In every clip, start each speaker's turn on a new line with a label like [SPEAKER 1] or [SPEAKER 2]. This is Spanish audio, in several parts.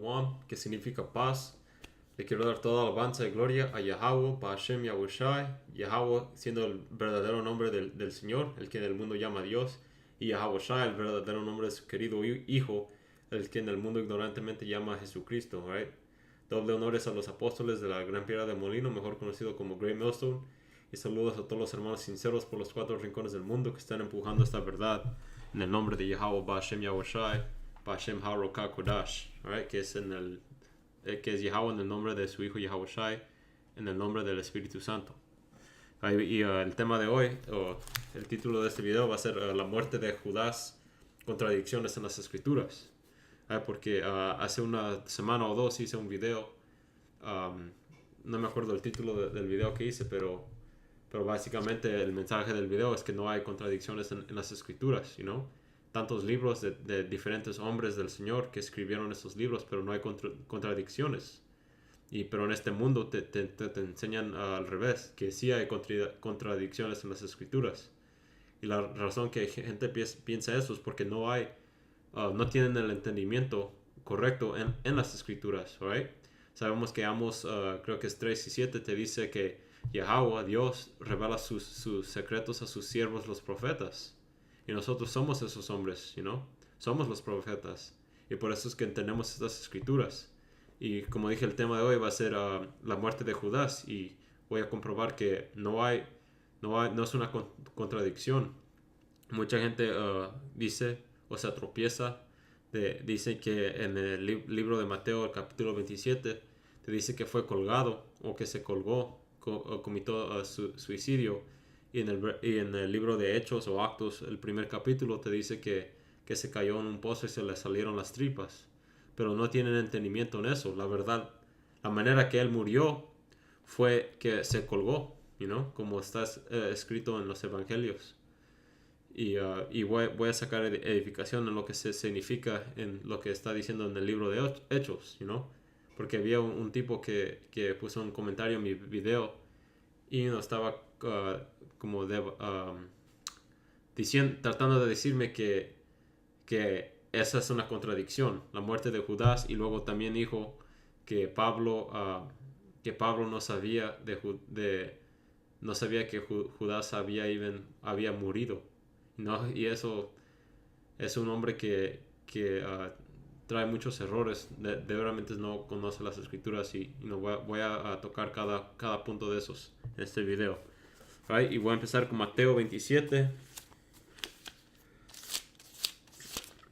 [SPEAKER 1] Shalom, que significa paz. Le quiero dar toda alabanza y gloria a Yahweh, Ba'ashem Yahushai, Yahweh siendo el verdadero nombre del Señor, el que en el mundo llama Dios, y Yahushai, el verdadero nombre de su querido Hijo, el que en el mundo ignorantemente llama Jesucristo, right? Doble honores a los apóstoles de la Gran Piedra de Molino, mejor conocido como Great Millstone, y saludos a todos los hermanos sinceros por los 4 rincones del mundo que están empujando esta verdad en el nombre de Yahweh, Ba'ashem Yahushai, Ba'ashem HaRokah Kodash, right? Que es que es Yahweh en el nombre de su Hijo Yahushai, en el nombre del Espíritu Santo. El tema de hoy, el título de este video va a ser la muerte de Judas, contradicciones en las Escrituras. Porque hace una semana o dos hice un video, no me acuerdo el título del video que hice, pero básicamente el mensaje del video es que no hay contradicciones en las Escrituras, tantos libros de diferentes hombres del Señor que escribieron esos libros, pero no hay contradicciones. Pero en este mundo te enseñan al revés, que sí hay contradicciones en las Escrituras. Y la razón que gente piensa eso es porque no tienen el entendimiento correcto en las Escrituras, right? Sabemos que Amos, creo que es 3 y 7, te dice que Yahweh, Dios, revela sus secretos a sus siervos los profetas. Y nosotros somos esos hombres, somos los profetas. Y por eso es que entendemos estas Escrituras. Y como dije, el tema de hoy va a ser la muerte de Judas. Y voy a comprobar que no es una contradicción. Mucha gente dice o se tropieza. Dice que en el libro de Mateo, el capítulo 27, te dice que fue colgado o que se colgó o cometió suicidio. Y en el libro de Hechos o Actos, el primer capítulo, te dice que se cayó en un pozo y se le salieron las tripas. Pero no tienen entendimiento en eso. La verdad, la manera que él murió fue que se colgó, como está escrito en los evangelios. Y voy a sacar edificación en lo que se significa en lo que está diciendo en el libro de Hechos, porque había un tipo que puso un comentario en mi video y estaba como tratando de decirme que esa es una contradicción, la muerte de Judas, y luego también dijo que Pablo no sabía no sabía que Judas había murido, y eso es un hombre que trae muchos errores, de verdaderamente no conoce las Escrituras, y voy a tocar cada punto de esos en este video, right? Y voy a empezar con Mateo 27.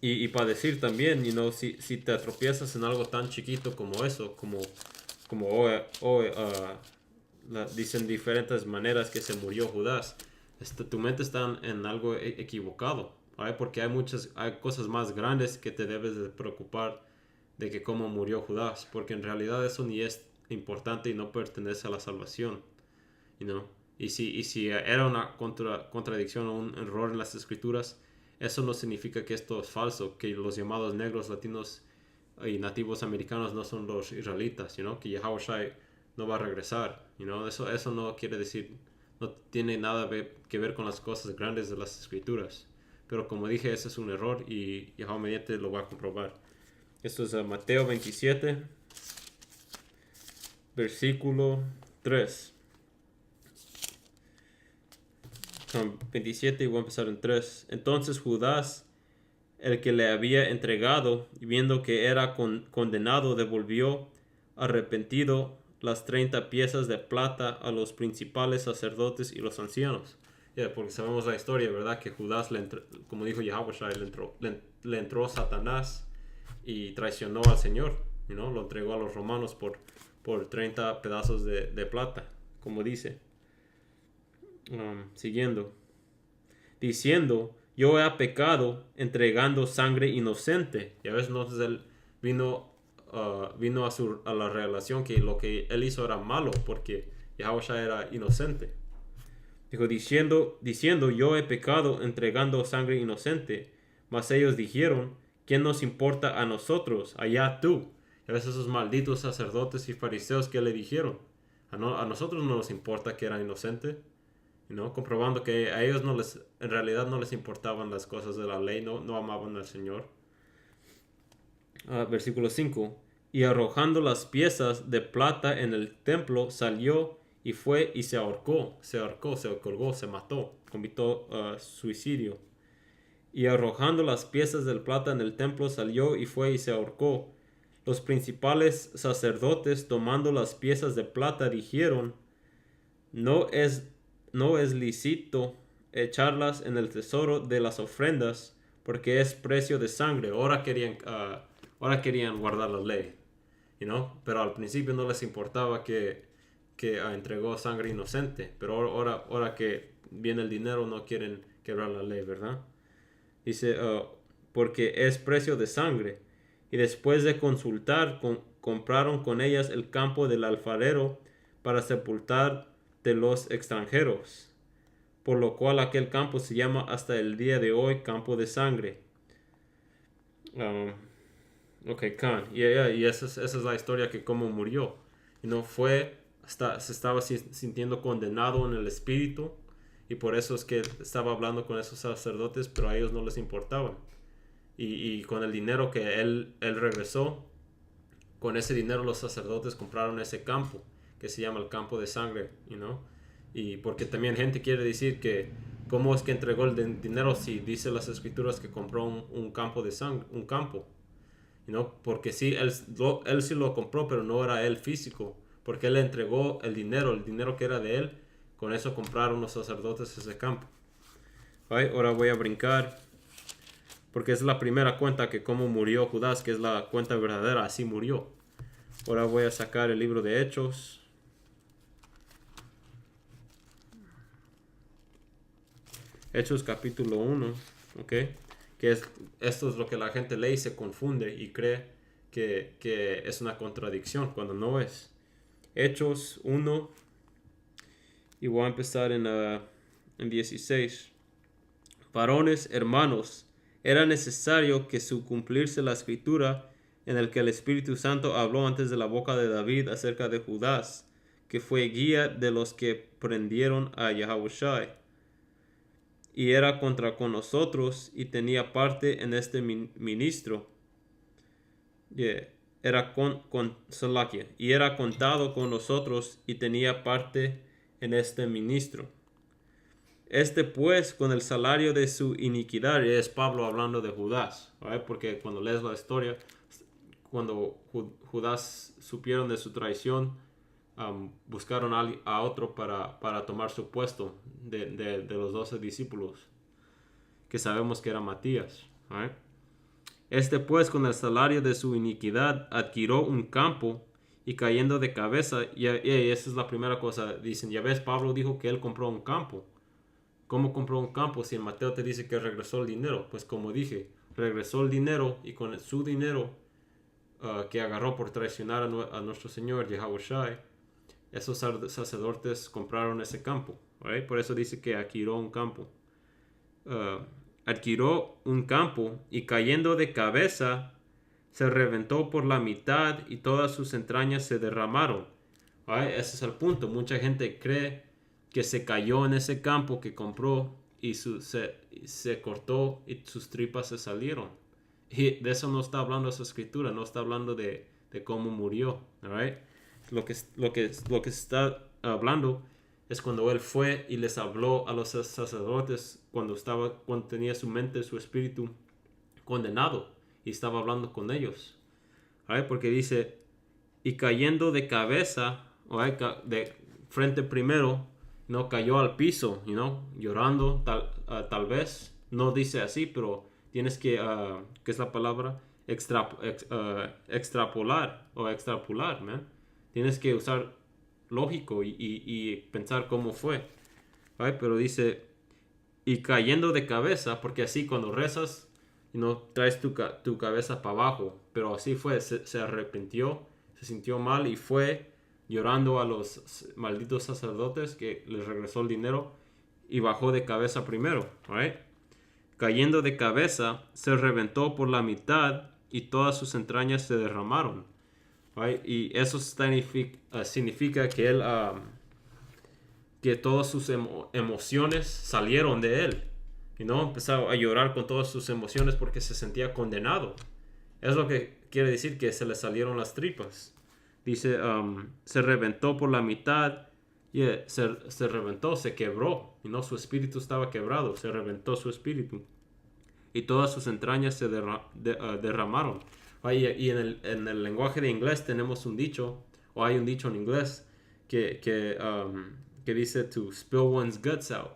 [SPEAKER 1] Y para decir también, si te tropiezas en algo tan chiquito como eso, como dicen diferentes maneras que se murió Judas, tu mente está en algo equivocado, ¿vale? Porque hay cosas más grandes que te debes de preocupar de que cómo murió Judas, porque en realidad eso ni es importante y no pertenece a la salvación, Y si era una contradicción o un error en las Escrituras, eso no significa que esto es falso, que los llamados negros, latinos y nativos americanos no son los israelitas, que Yahushua no va a regresar, eso no quiere decir, no tiene nada que ver con las cosas grandes de las Escrituras. Pero como dije, ese es un error y Yahushua mediante lo va a comprobar. Esto es Mateo 27, versículo 3. 27 y voy a empezar en 3. Entonces Judas, el que le había entregado, viendo que era condenado, devolvió arrepentido las 30 piezas de plata a los principales sacerdotes y los ancianos. Porque sabemos la historia, ¿verdad? Que Judas, como dijo Yahushua, le entró Satanás y traicionó al Señor, lo entregó a los romanos por 30 pedazos de plata, como dice. Siguiendo, diciendo: yo he pecado entregando sangre inocente. Y a veces entonces él vino a la revelación que lo que él hizo era malo, porque Yahushua era inocente. Dijo, diciendo: yo he pecado entregando sangre inocente. Mas ellos dijeron: ¿quién nos importa a nosotros? Allá tú. Y a veces esos malditos sacerdotes y fariseos que le dijeron: a nosotros no nos importa que era inocente. Comprobando que a ellos en realidad no les importaban las cosas de la ley, no amaban al Señor. Versículo 5. Y arrojando las piezas de plata en el templo, salió y fue y se ahorcó, se colgó, se mató, cometió suicidio. Y arrojando las piezas de plata en el templo, salió y fue y se ahorcó. Los principales sacerdotes, tomando las piezas de plata, dijeron: no es lícito echarlas en el tesoro de las ofrendas, porque es precio de sangre. Ahora querían guardar la ley, pero al principio no les importaba que entregó sangre inocente, pero ahora que viene el dinero no quieren quebrar la ley, ¿verdad? Dice, porque es precio de sangre. Y después de consultar, compraron con ellas el campo del alfarero para sepultar de los extranjeros, por lo cual aquel campo se llama hasta el día de hoy campo de sangre. Khan. Y esa es la historia que cómo murió. Se estaba sintiendo condenado en el espíritu, y por eso es que estaba hablando con esos sacerdotes, pero a ellos no les importaban. Y con el dinero que él regresó, con ese dinero los sacerdotes compraron ese campo, que se llama el campo de sangre, Y porque también gente quiere decir que, ¿cómo es que entregó el dinero si dice las escrituras que compró un campo de sangre, un campo? Porque sí, él sí lo compró, pero no era él físico, porque él entregó el dinero que era de él. Con eso compraron los sacerdotes ese campo. Ahora voy a brincar, porque es la primera cuenta que cómo murió Judas, que es la cuenta verdadera, así murió. Ahora voy a sacar el libro de Hechos. Hechos capítulo 1, ¿ok? Esto es lo que la gente lee y se confunde y cree que es una contradicción cuando no es. Hechos 1, y voy a empezar en 16. Varones, hermanos, era necesario que su cumplirse la escritura en el que el Espíritu Santo habló antes de la boca de David acerca de Judas, que fue guía de los que prendieron a Yahushua, y era contra con nosotros y tenía parte en este ministro. Era con Salakia, y era contado con nosotros y tenía parte en este ministro. Este pues con el salario de su iniquidad, y es Pablo hablando de Judas, porque cuando lees la historia, cuando Judas supieron de su traición, buscaron a otro para tomar su puesto de los 12 discípulos, que sabemos que era Matías. Este pues con el salario de su iniquidad adquirió un campo, y cayendo de cabeza, y esa es la primera cosa, dicen, ya ves, Pablo dijo que él compró un campo. ¿Cómo compró un campo si en Mateo te dice que regresó el dinero? Pues como dije, regresó el dinero, y con su dinero que agarró por traicionar a nuestro Señor Yahushua, esos sacerdotes compraron ese campo. Por eso dice que adquirió un campo. Adquirió un campo, y cayendo de cabeza se reventó por la mitad, y todas sus entrañas se derramaron. Ese es el punto. Mucha gente cree que se cayó en ese campo que compró, y se cortó y sus tripas se salieron. Y de eso no está hablando esa escritura, no está hablando de cómo murió. Lo que está hablando es cuando él fue y les habló a los sacerdotes cuando tenía su mente, su espíritu condenado, y estaba hablando con ellos. Porque dice, y cayendo de cabeza, de frente primero, no cayó al piso, llorando, tal vez. No dice así, pero tienes que, ¿qué es la palabra? Extrapolar o extrapolar, man. Tienes que usar lógico y pensar cómo fue. Pero dice, y cayendo de cabeza, porque así cuando rezas, traes tu cabeza para abajo. Pero así fue, se arrepintió, se sintió mal y fue llorando a los malditos sacerdotes que les regresó el dinero, y bajó de cabeza primero. Cayendo de cabeza, se reventó por la mitad, y todas sus entrañas se derramaron. Y eso significa que él, que todas sus emociones salieron de él. Empezó a llorar con todas sus emociones porque se sentía condenado. Es lo que quiere decir que se le salieron las tripas. Dice, se reventó por la mitad. Se reventó, se quebró. Y no, su espíritu estaba quebrado. Se reventó su espíritu. Y todas sus entrañas se derramaron. Y en el lenguaje de inglés tenemos un dicho, o hay un dicho en inglés, que dice to spill one's guts out.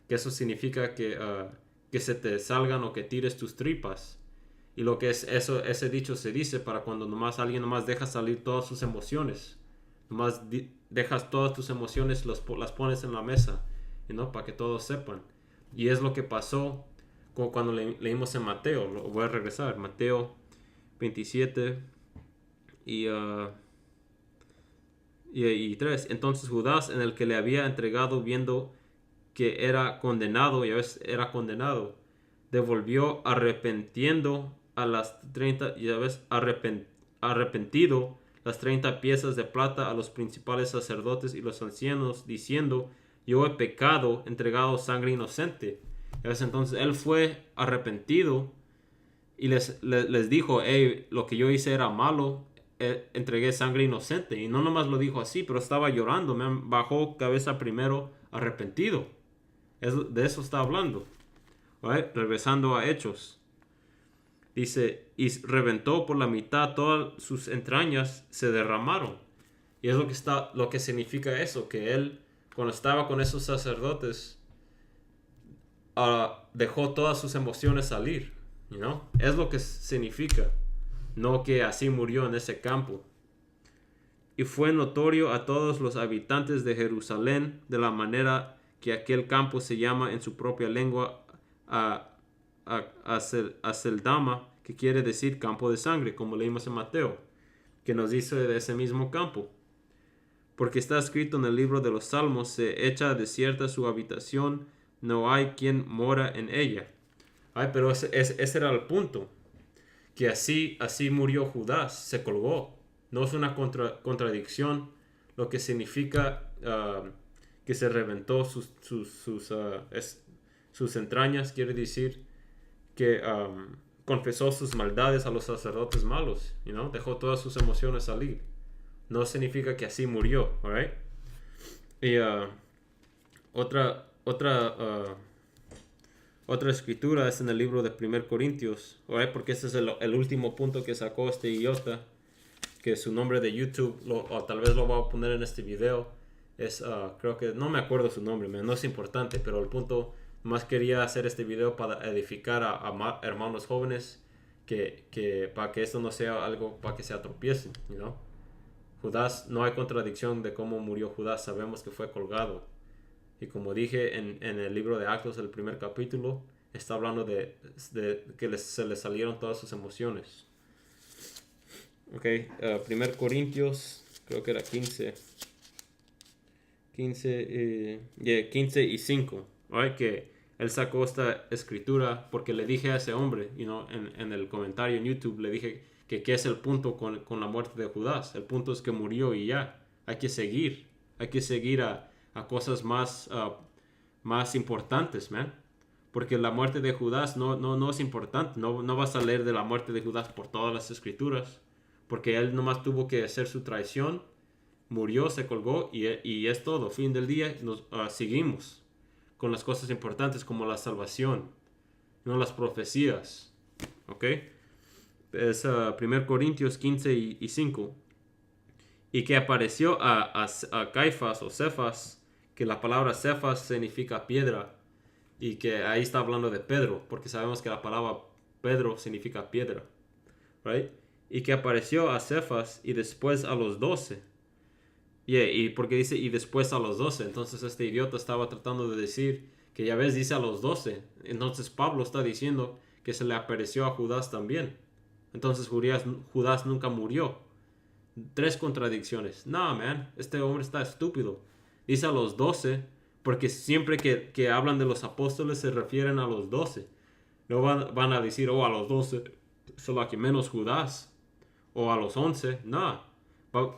[SPEAKER 1] Que eso significa que se te salgan o que tires tus tripas. Y lo que es eso, ese dicho se dice para cuando alguien nomás deja salir todas sus emociones. Nomás dejas todas tus emociones, las pones en la mesa, ¿no? Para que todos sepan. Y es lo que pasó cuando leímos en Mateo. Voy a regresar. Mateo 27 y 3. Entonces Judas, en el que le había entregado, viendo que era condenado, devolvió arrepentido las 30 piezas de plata a los principales sacerdotes y los ancianos, diciendo, yo he pecado, entregado sangre inocente. Entonces él fue arrepentido y les dijo, hey, lo que yo hice era malo, entregué sangre inocente. Y no nomás lo dijo así, pero estaba llorando, bajó cabeza primero, arrepentido. De eso está hablando. Right? Regresando a Hechos. Dice, y reventó por la mitad, todas sus entrañas se derramaron. Y es lo que significa eso, que él, cuando estaba con esos sacerdotes, dejó todas sus emociones salir. Es lo que significa. No que así murió en ese campo. Y fue notorio a todos los habitantes de Jerusalén, de la manera que aquel campo se llama en su propia lengua Aceldama, que quiere decir campo de sangre, como leímos en Mateo, que nos dice de ese mismo campo. Porque está escrito en el libro de los Salmos, se echa desierta su habitación, no hay quien mora en ella. Pero ese era el punto, que así murió Judas, se colgó. No es una contradicción, lo que significa que se reventó sus entrañas, quiere decir que confesó sus maldades a los sacerdotes malos, dejó todas sus emociones salir. No significa que así murió, alright? Y otra escritura es en el libro de 1 Corintios, alright? Porque ese es el último punto que sacó este idiota, que su nombre de YouTube, o tal vez lo voy a poner en este video, es, creo que, no me acuerdo su nombre, no es importante, pero el punto, más quería hacer este video para edificar a hermanos jóvenes, que para que esto no sea algo para que se atropiecen, Judas, no hay contradicción de cómo murió Judas, sabemos que fue colgado. Y como dije en el libro de Actos, el primer capítulo, está hablando de que se le salieron todas sus emociones. 1 Corintios, creo que era 15 y 5, right? Que él sacó esta escritura porque le dije a ese hombre, en el comentario en YouTube, le dije que qué es el punto con la muerte de Judas. El punto es que murió y ya. Hay que seguir a cosas más importantes, man. Porque la muerte de Judas no es importante. No vas a leer de la muerte de Judas por todas las escrituras. Porque él nomás tuvo que hacer su traición, murió, se colgó y es todo. Fin del día nos seguimos con las cosas importantes como la salvación, no las profecías. ¿Ok? Es 1 Corintios 15 y 5. Y que apareció a Caifás o Cefas, que la palabra Cefas significa piedra, y que ahí está hablando de Pedro, porque sabemos que la palabra Pedro significa piedra. Right? Y que apareció a Cefas y después a los 12. Y porque dice y después a los 12. Entonces este idiota estaba tratando de decir que ya ves, dice a los 12. Entonces Pablo está diciendo que se le apareció a Judas también. Entonces Judas nunca murió. 3 contradicciones. No, man, este hombre está estúpido. Dice a los 12 porque siempre que hablan de los apóstoles se refieren a los 12. No van a decir, a los 12, solo aquí menos Judas. O a los 11, no.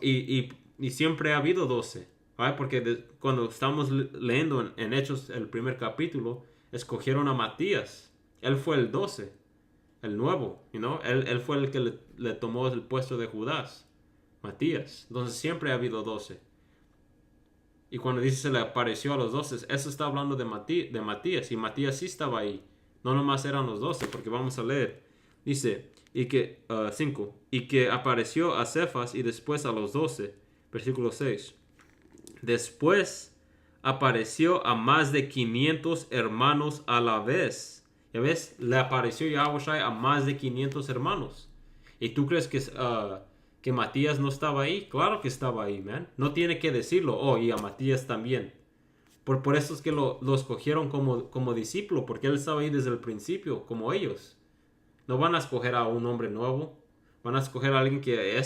[SPEAKER 1] Y siempre ha habido 12. ¿Vale? Porque cuando estamos leyendo en Hechos el primer capítulo, escogieron a Matías. Él fue el 12. el nuevo, él fue el que le tomó el puesto de Judas, Matías. Entonces siempre ha habido 12. Y cuando dice se le apareció a los 12, eso está hablando de Matías, y Matías sí estaba ahí. No nomás eran los 12, porque vamos a leer. Dice, 5, y que apareció a Cefas y después a los 12. Versículo 6. Después apareció a más de 500 hermanos a la vez. ¿Ya ves? Le apareció Yahushua a más de 500 hermanos. ¿Y tú crees que Matías no estaba ahí? Claro que estaba ahí, man. No tiene que decirlo. Oh, y a Matías también. Por eso es que lo escogieron como discípulo, porque él estaba ahí desde el principio, como ellos. No van a escoger a un hombre nuevo. Van a escoger a alguien que ha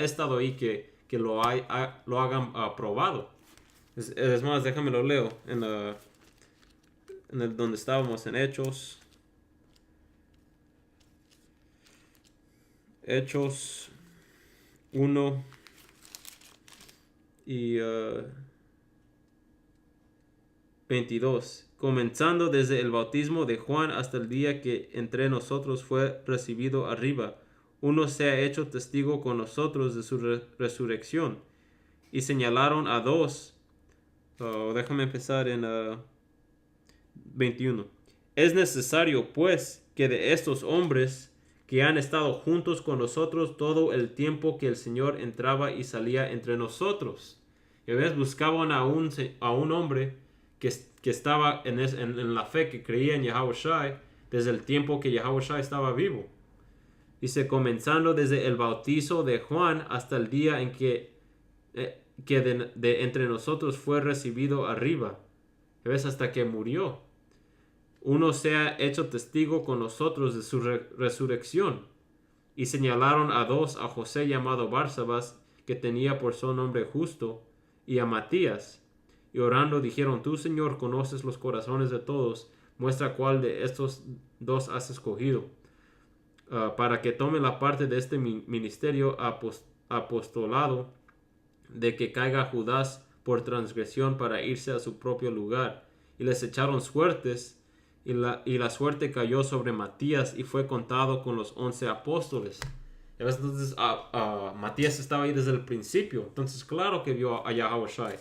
[SPEAKER 1] estado ahí, que lo hagan aprobado. Es más, déjame lo leo donde estábamos en Hechos. Hechos 1 y 22. Comenzando desde el bautismo de Juan hasta el día que entre nosotros fue recibido arriba, uno se ha hecho testigo con nosotros de su resurrección. Y señalaron a dos. Déjame empezar en 21. Es necesario, pues, que de estos hombres que han estado juntos con nosotros todo el tiempo que el Señor entraba y salía entre nosotros. Y a veces buscaban a un hombre que estaba en la fe, que creía en Yahushua desde el tiempo que Yahushua estaba vivo. Dice, comenzando desde el bautizo de Juan hasta el día en que de entre nosotros fue recibido arriba. ¿Ya ves? Hasta que murió. Uno se ha hecho testigo con nosotros de su resurrección. Y señalaron a dos, a José llamado Barsabas, que tenía por su nombre Justo, y a Matías. Y orando dijeron, tú, Señor, conoces los corazones de todos, muestra cuál de estos dos has escogido, para que tome la parte de este ministerio apostolado, de que caiga Judas por transgresión para irse a su propio lugar. Y les echaron suertes, y la suerte cayó sobre Matías, y fue contado con los 11 apóstoles. Entonces Matías estaba ahí desde el principio. Entonces claro que vio a Yahushua.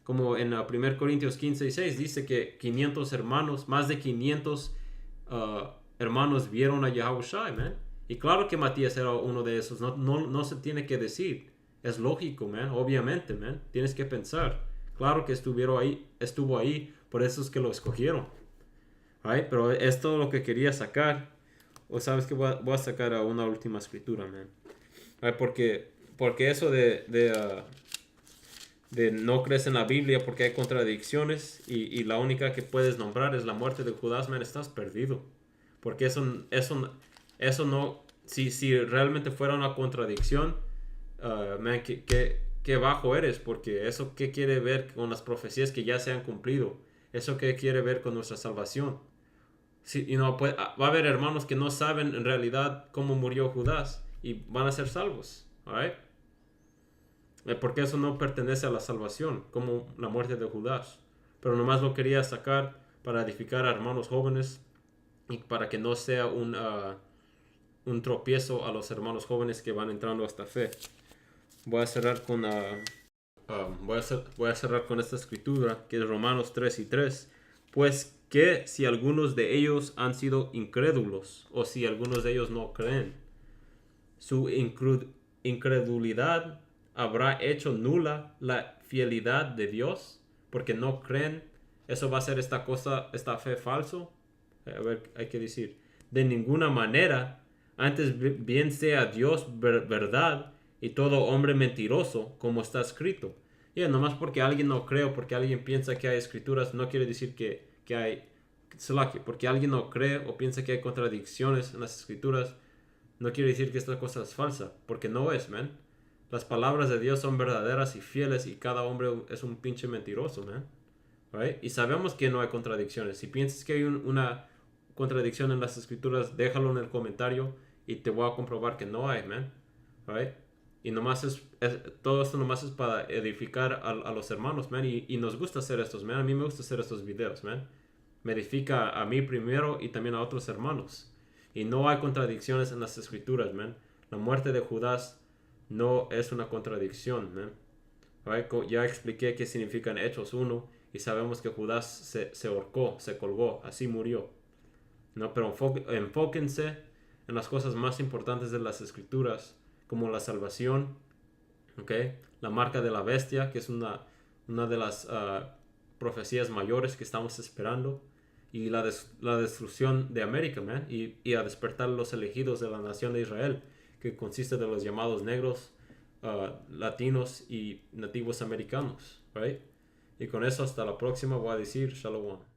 [SPEAKER 1] Como en 1 Corintios 15 y 6 dice que 500 hermanos, más de 500 hermanos vieron a Yahushua, man. Y claro que Matías era uno de esos. No se tiene que decir. Es lógico, man. Obviamente, man. Tienes que pensar. Claro que estuvo ahí. Por eso es que lo escogieron. Right? Pero es todo lo que quería sacar. O sabes que voy a sacar una última escritura, man. Right? Porque eso de no crees en la Biblia porque hay contradicciones y la única que puedes nombrar es la muerte de Judas, man, estás perdido. Porque eso no, si realmente fuera una contradicción, man, qué bajo eres, porque eso qué quiere ver con las profecías que ya se han cumplido, eso qué quiere ver con nuestra salvación. Sí, va a haber hermanos que no saben en realidad cómo murió Judas y van a ser salvos, ¿right? Porque eso no pertenece a la salvación, como la muerte de Judas. Pero nomás lo quería sacar para edificar a hermanos jóvenes y para que no sea un tropiezo a los hermanos jóvenes que van entrando a esta fe. Voy a cerrar con esta escritura que es Romanos 3 y 3. Pues que si algunos de ellos han sido incrédulos o si algunos de ellos no creen, su incredulidad habrá hecho nula la fidelidad de Dios, porque no creen. Eso va a ser esta fe falso. A ver, hay que decir, de ninguna manera, antes bien sea Dios verdad y todo hombre mentiroso, como está escrito. Y nomás porque alguien no cree o porque alguien piensa que hay escrituras, no quiere decir que hay, porque alguien no cree o piensa que hay contradicciones en las escrituras, no quiere decir que esta cosa es falsa, porque no es, man. Las palabras de Dios son verdaderas y fieles y cada hombre es un pinche mentiroso, man. Right? Y sabemos que no hay contradicciones. Si piensas que hay una contradicción en las escrituras, déjalo en el comentario y te voy a comprobar que no hay, man. Right? Y nomás todo esto nomás es para edificar a los hermanos, man. Y nos gusta hacer estos, man. A mí me gusta hacer estos videos, man. Me edifica a mí primero y también a otros hermanos. Y no hay contradicciones en las escrituras, man. La muerte de Judas no es una contradicción, man. Right? Ya expliqué qué significa en Hechos 1 y sabemos que Judas se ahorcó, se colgó, así murió. ¿No? Pero enfóquense en las cosas más importantes de las escrituras, como la salvación, ¿okay? La marca de la bestia, que es una de las profecías mayores que estamos esperando, y la destrucción de América, man, y a despertar los elegidos de la nación de Israel, que consiste de los llamados negros, latinos y nativos americanos, right? Y con eso hasta la próxima voy a decir Shalom.